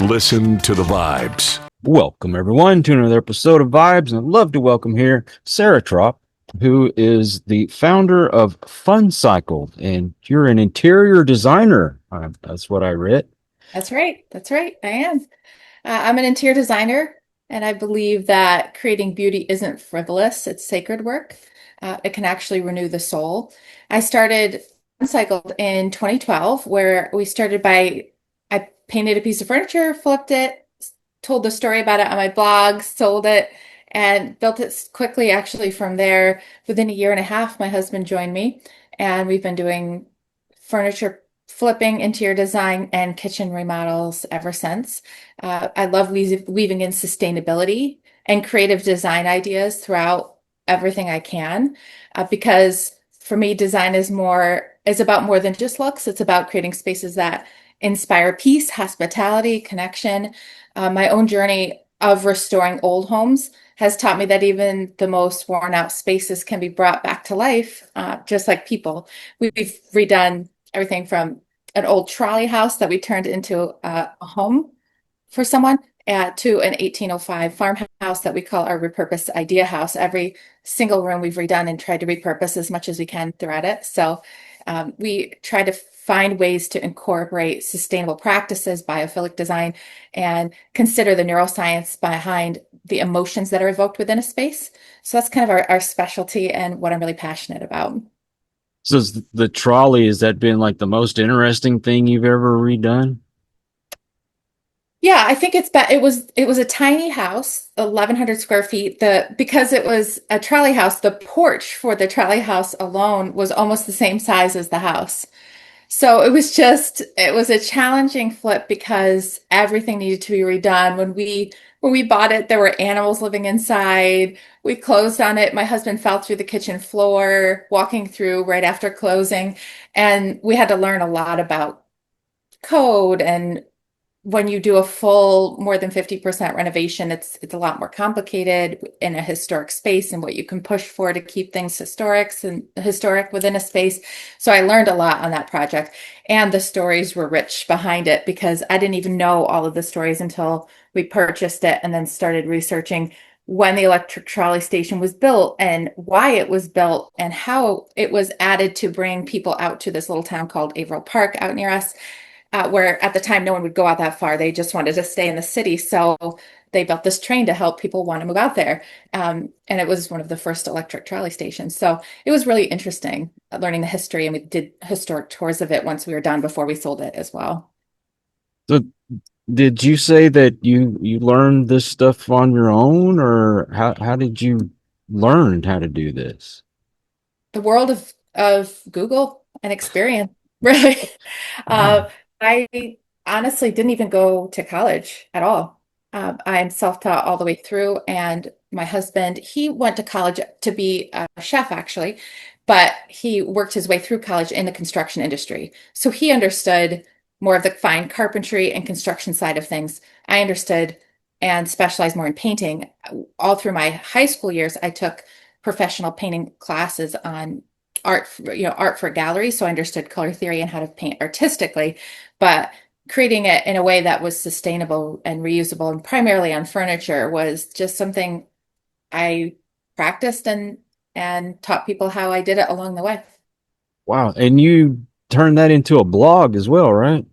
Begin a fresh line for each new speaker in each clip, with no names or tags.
Listen to the vibes.
Welcome, everyone, to another episode of Vibes. And I'd love to welcome here Sarah Trop, who is the founder of Fun Cycle. And you're an interior designer. That's what I read.
That's right. That's right. I am. I'm an interior designer, and I believe that creating beauty isn't frivolous, it's sacred work. It can actually renew the soul. I started Uncycled in 2012, where we started by I painted a piece of furniture, flipped it, told the story about it on my blog, sold it, and built it quickly. Actually, from there, within a year and a half, my husband joined me, and we've been doing furniture flipping, interior design, and kitchen remodels ever since. I love weaving in sustainability and creative design ideas throughout everything I can, because for me, design is about more than just looks. It's about creating spaces that inspire peace, hospitality, connection. My own journey of restoring old homes has taught me that even the most worn out spaces can be brought back to life, just like people. We've redone everything from an old trolley house that we turned into a home for someone to an 1805 farmhouse that we call our repurpose idea house. Every single room we've redone and tried to repurpose as much as we can throughout it. So we try to find ways to incorporate sustainable practices, biophilic design, and consider the neuroscience behind the emotions that are evoked within a space. So that's kind of our specialty and what I'm really passionate about.
So is the trolley, has that been like the most interesting thing you've ever redone?
Yeah, I think it was a tiny house, 1,100 square feet. Because it was a trolley house, the porch for the trolley house alone was almost the same size as the house. So it was a challenging flip because everything needed to be redone. When we bought it, there were animals living inside. We closed on it. My husband fell through the kitchen floor walking through right after closing, and we had to learn a lot about code. And when you do a full more than 50% renovation, it's a lot more complicated in a historic space and what you can push for to keep things historic within a space. So I learned a lot on that project, and the stories were rich behind it because I didn't even know all of the stories until we purchased it and then started researching when the electric trolley station was built and why it was built and how it was added to bring people out to this little town called Averill Park out near us, where at the time no one would go out that far. They just wanted to stay in the city. So they built this train to help people want to move out there. And it was one of the first electric trolley stations. So it was really interesting learning the history. And we did historic tours of it once we were done before we sold it as well.
So did you say that you learned this stuff on your own, or how did you learn how to do this?
The world of Google and experience, really.
Wow.
I honestly didn't even go to college at all. I'm self-taught all the way through, and my husband, he went to college to be a chef, actually, but he worked his way through college in the construction industry. So he understood more of the fine carpentry and construction side of things. I understood and specialized more in painting. All through my high school years, I took professional painting classes on art for galleries. So I understood color theory and how to paint artistically, but creating it in a way that was sustainable and reusable and primarily on furniture was just something I practiced and taught people how I did it along the way.
Wow. And you turned that into a blog as well, right?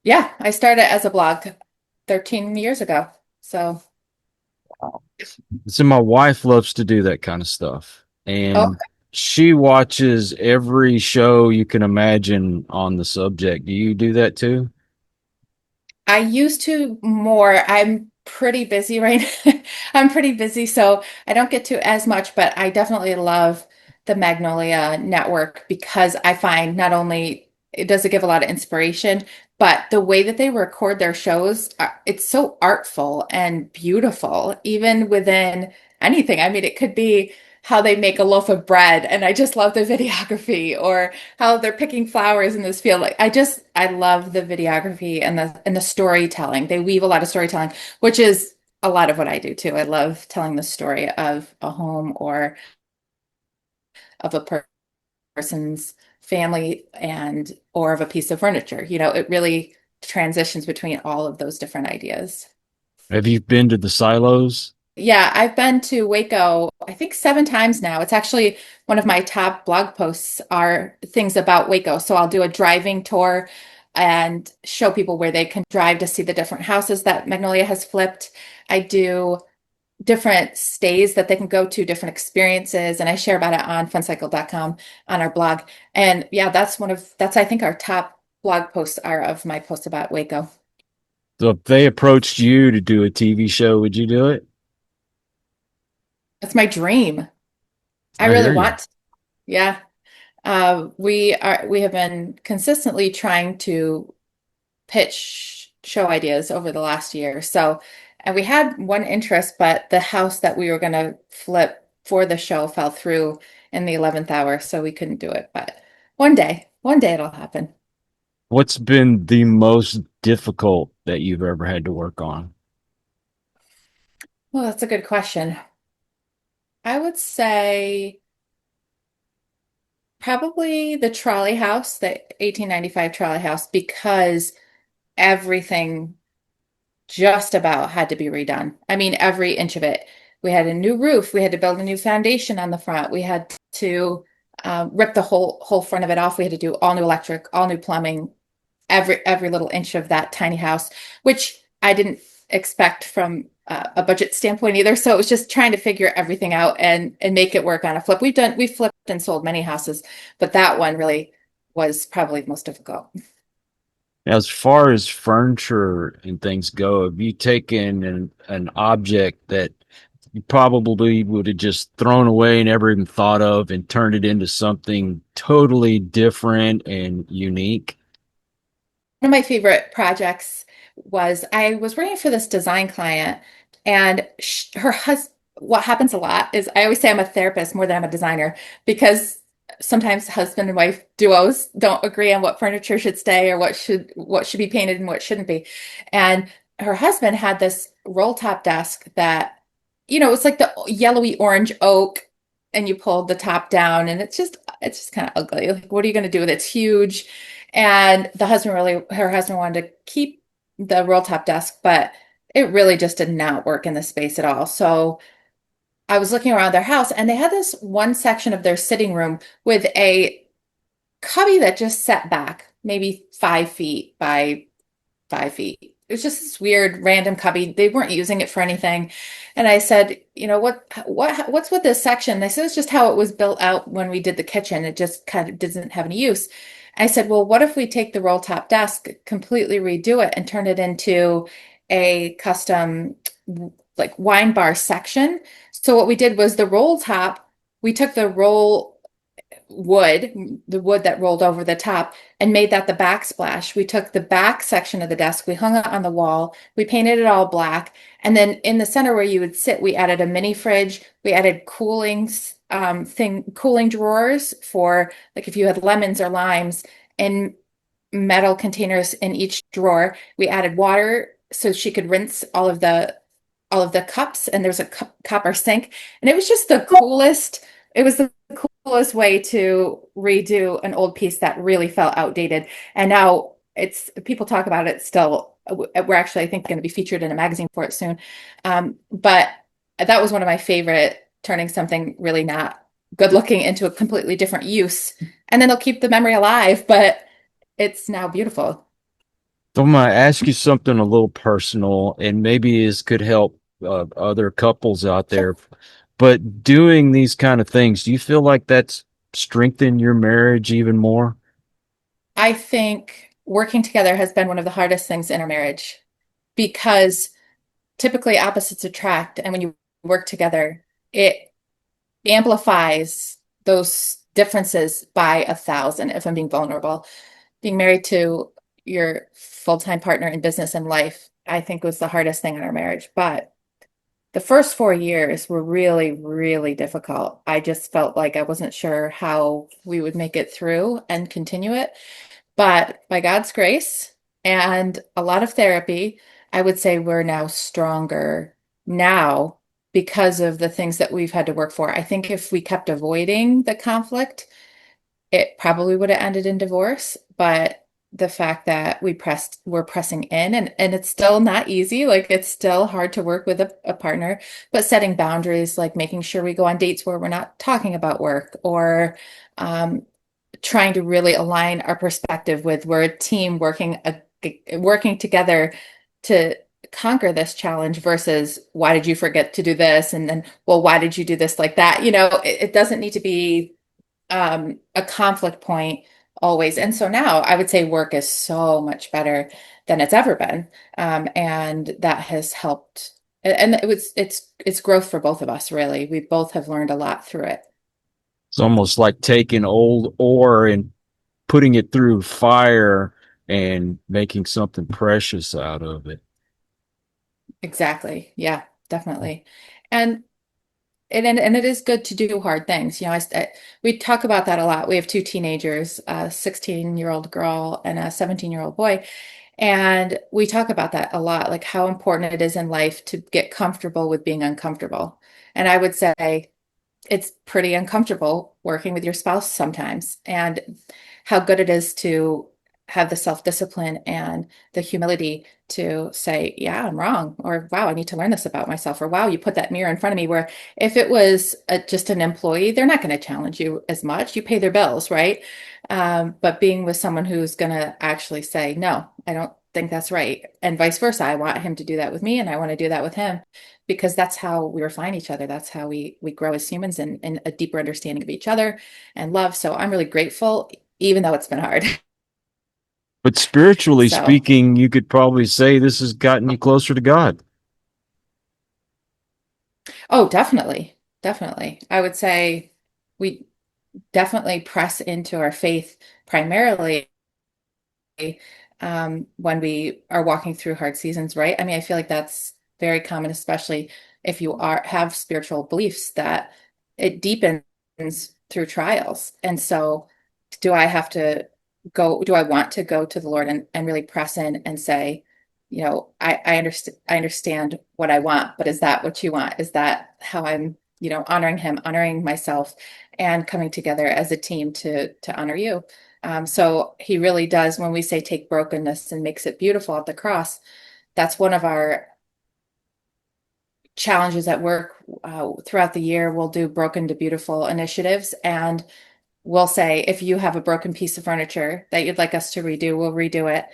Yeah, I started as a blog 13 years ago. So,
So my wife loves to do that kind of stuff.
oh,
And she watches every show you can imagine on the subject. Do you do that too?
I used to more. I'm pretty busy right now. I'm pretty busy, so I don't get to as much, but I definitely love the Magnolia Network because I find not only it does it give a lot of inspiration, but the way that they record their shows, it's so artful and beautiful, even within anything. I mean, it could be how they make a loaf of bread, and I just love the videography, or how they're picking flowers in this field. Like I love the videography and the storytelling. They weave a lot of storytelling, which is a lot of what I do too. I love telling the story of a home or of a person's family and or of a piece of furniture. It really transitions between all of those different ideas.
Have you been to the silos?
Yeah, I've been to Waco, I think 7 times now. It's actually one of my top blog posts are things about Waco. So I'll do a driving tour and show people where they can drive to see the different houses that Magnolia has flipped. I do different stays that they can go to, different experiences, and I share about it on funcycle.com on our blog. And yeah, that's I think our top blog posts are of my posts about Waco.
So if they approached you to do a TV show, would you do it?
That's my dream. I
I
really
hear you.
want to. Yeah. We have been consistently trying to pitch show ideas over the last year. So, and we had one interest, but the house that we were going to flip for the show fell through in the 11th hour, so we couldn't do it. But one day it'll happen.
What's been the most difficult that you've ever had to work on?
Well, that's a good question. I would say probably the trolley house, the 1895 trolley house, because everything just about had to be redone. I mean, every inch of it. We had a new roof. We had to build a new foundation on the front. We had to rip the whole front of it off. We had to do all new electric, all new plumbing, every little inch of that tiny house, which I didn't expect from a budget standpoint either. So it was just trying to figure everything out and make it work on a flip. We flipped and sold many houses, but that one really was probably the most difficult.
As far as furniture and things go, have you taken an object that you probably would have just thrown away, never even thought of, and turned it into something totally different and unique?
One of my favorite projects was I was working for this design client, and her husband. What happens a lot is I always say I'm a therapist more than I'm a designer because sometimes husband and wife duos don't agree on what furniture should stay or what should be painted and what shouldn't be. And her husband had this roll top desk that, it's like the yellowy orange oak, and you pulled the top down, and it's just kind of ugly. Like, what are you going to do with it? It's huge. And her husband wanted to keep the roll top desk, but it really just did not work in the space at all. So I was looking around their house, and they had this one section of their sitting room with a cubby that just set back maybe 5 feet by 5 feet. It was just this weird random cubby. They weren't using it for anything. And I said, what's with this section? They said it's just how it was built out when we did the kitchen. It just kind of doesn't have any use. I said, well, what if we take the roll top desk, completely redo it, and turn it into a custom like wine bar section? So what we did was the roll top, we took the wood that rolled over the top, and made that the backsplash. We took the back section of the desk, we hung it on the wall, we painted it all black, and then in the center where you would sit, we added a mini fridge. We added cooling drawers for like if you had lemons or limes, in metal containers in each drawer. We added water so she could rinse all of the cups, and there's a copper sink, and it was just the coolest. It was the coolest way to redo an old piece that really felt outdated. And now it's people talk about it still. We're actually, I think, going to be featured in a magazine for it soon. But that was one of my favorite, turning something really not good looking into a completely different use. And then they'll keep the memory alive, but it's now beautiful.
So I'm going to ask you something a little personal, and maybe this could help other couples out
Sure.
there. But doing these kind of things, do you feel like that's strengthened your marriage even more?
I think working together has been one of the hardest things in our marriage because typically opposites attract. And when you work together, it amplifies those differences by 1,000, if I'm being vulnerable. Being married to your full-time partner in business and life, I think was the hardest thing in our marriage. But the first 4 years were really, really difficult. I just felt like I wasn't sure how we would make it through and continue it. But by God's grace and a lot of therapy, I would say we're now stronger now because of the things that we've had to work for. I think if we kept avoiding the conflict, it probably would have ended in divorce. But the fact that we're pressing in, and it's still not easy. Like it's still hard to work with a partner, but setting boundaries, like making sure we go on dates where we're not talking about work, or um, trying to really align our perspective with we're a team working together to conquer this challenge versus why did you forget to do this? And then, well, why did you do this like that? It doesn't need to be a conflict point always. And so now I would say work is so much better than it's ever been. And that has helped. And it's growth for both of us, really. We both have learned a lot through it.
It's almost like taking old ore and putting it through fire and making something precious out of it.
Exactly. Yeah, definitely. And and it is good to do hard things. We talk about that a lot. We have two teenagers, a 16-year-old girl and a 17-year-old boy. And we talk about that a lot, like how important it is in life to get comfortable with being uncomfortable. And I would say it's pretty uncomfortable working with your spouse sometimes, and how good it is to have the self-discipline and the humility to say, yeah, I'm wrong, or wow, I need to learn this about myself, or wow, you put that mirror in front of me. Where if it was just an employee, they're not going to challenge you as much. You pay their bills, right? But being with someone who's going to actually say, no, I don't think that's right, and vice versa, I want him to do that with me, and I want to do that with him, because that's how we refine each other. That's how we grow as humans, and a deeper understanding of each other and love. So I'm really grateful, even though it's been hard.
But spiritually
So,
speaking, you could probably say this has gotten you closer to God.
oh, definitely. Definitely. I would say we definitely press into our faith primarily when we are walking through hard seasons, right? I mean, I feel like that's very common, especially if you are have spiritual beliefs, that it deepens through trials. And so, do I want to go to the Lord and really press in and say, I understand what I want, but is that what you want? Is that how I'm, honoring him, honoring myself, and coming together as a team to honor you? So he really does, when we say take brokenness and makes it beautiful at the cross, that's one of our challenges at work. Throughout the year, we'll do broken to beautiful initiatives. And we'll say, if you have a broken piece of furniture that you'd like us to redo, we'll redo it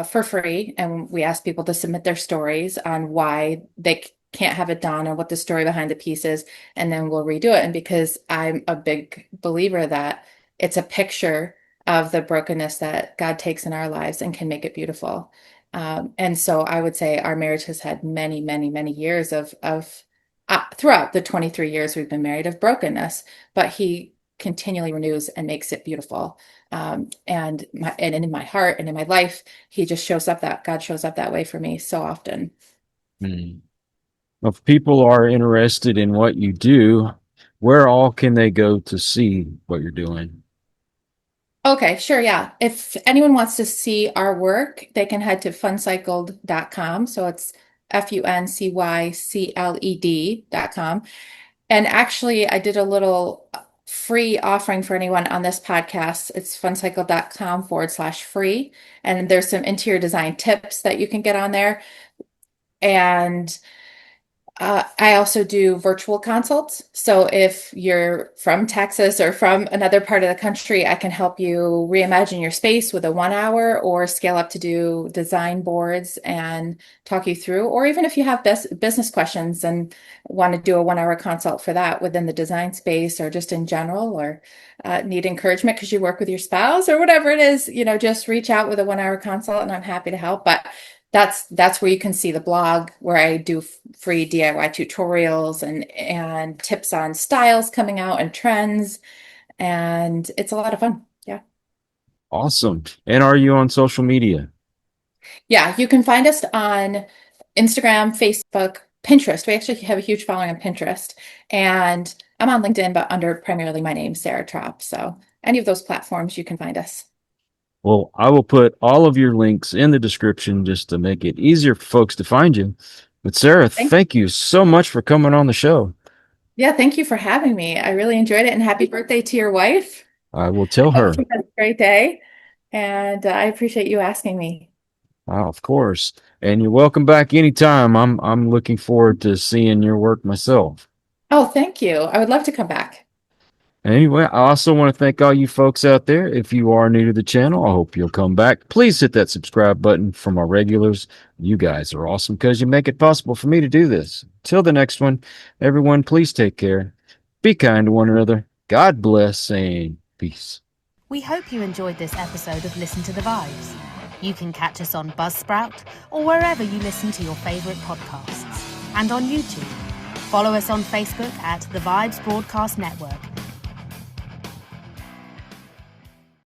for free. And we ask people to submit their stories on why they can't have it done and what the story behind the piece is. And then we'll redo it. And because I'm a big believer that it's a picture of the brokenness that God takes in our lives and can make it beautiful. And so I would say our marriage has had many, many, many years of throughout the 23 years we've been married, of brokenness, but he continually renews and makes it beautiful. And in my heart and in my life, he just shows up that God shows up that way for me so often.
Hmm. If people are interested in what you do, where all can they go to see what you're doing?
Okay, sure. Yeah. If anyone wants to see our work, they can head to funcycled.com. So it's funcycled.com. And actually, I did a little free offering for anyone on this podcast. It's funcycle.com/free. And there's some interior design tips that you can get on there. And I also do virtual consults. So if you're from Texas or from another part of the country, I can help you reimagine your space with a 1 hour, or scale up to do design boards and talk you through. Or even if you have business questions and want to do a 1 hour consult for that within the design space, or just in general, or need encouragement because you work with your spouse or whatever it is, just reach out with a 1 hour consult and I'm happy to help. But that's where you can see the blog, where I do free DIY tutorials and tips on styles coming out and trends, and it's a lot of fun. Yeah.
Awesome. And are you on social media?
Yeah, you can find us on Instagram, Facebook, Pinterest. We actually have a huge following on Pinterest, and I'm on LinkedIn, but under primarily my name, Sarah Trop. So any of those platforms, you can find us.
Well, I will put all of your links in the description just to make it easier for folks to find you. But Sarah,
Thank
thank you so much for coming on the show.
Yeah, thank you for having me. I really enjoyed it, and happy birthday to your wife.
I will tell
I hope
her.
she has a great day. And I appreciate you asking me.
Wow, of course. And you're welcome back anytime. I'm looking forward to seeing your work myself.
Oh, thank you. I would love to come back.
Anyway, I also want to thank all you folks out there. If you are new to the channel, I hope you'll come back. Please hit that subscribe button for my regulars. You guys are awesome because you make it possible for me to do this. Till the next one, everyone, please take care. Be kind to one another. God bless and peace.
We hope you enjoyed this episode of Listen to the Vibes. You can catch us on Buzzsprout or wherever you listen to your favourite podcasts, and on YouTube. Follow us on Facebook at The Vibes Broadcast Network